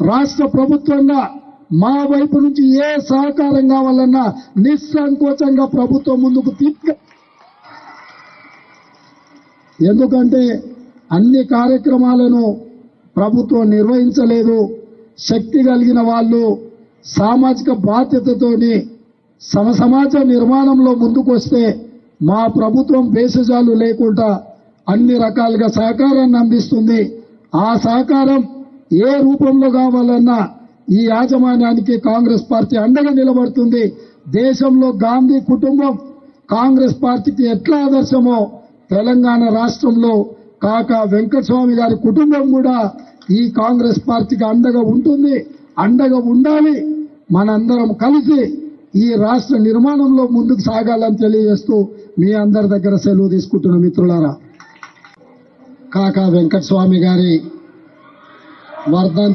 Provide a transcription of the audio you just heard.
రాష్ట్ర ప్రభుత్వంగా మా వైపు నుంచి ఏ సహకారం కావాలన్నా నిస్సంకోచంగా ప్రభుత్వం ముందుకు ఎందుకంటే అన్ని కార్యక్రమాలను ప్రభుత్వం నిర్వహించలేదు. శక్తి కలిగిన వాళ్ళు సామాజిక బాధ్యతతోని సమాజ నిర్మాణంలో ముందుకు వస్తే మా ప్రభుత్వం భేషజాలు లేకుండా అన్ని రకాలుగా సహకారాన్ని అందిస్తుంది. ఆ సహకారం ఏ రూపంలో కావాలన్నా ఈ యాజమాన్యానికి కాంగ్రెస్ పార్టీ అండగా నిలబడుతుంది. దేశంలో గాంధీ కుటుంబం కాంగ్రెస్ పార్టీకి ఎట్లా ఆదర్శమో తెలంగాణ రాష్ట్రంలో కాకా వెంకటస్వామి గారి కుటుంబం కూడా ఈ కాంగ్రెస్ పార్టీకి అండగా ఉంటుంది, అండగా ఉండాలి. మనందరం కలిసి ఈ రాష్ట్ర నిర్మాణంలో ముందుకు సాగాలని తెలియజేస్తూ మీ అందరి దగ్గర సెలవు తీసుకుంటున్న మిత్రులారా, కాకా వెంకటస్వామి గారి వర్ధంతి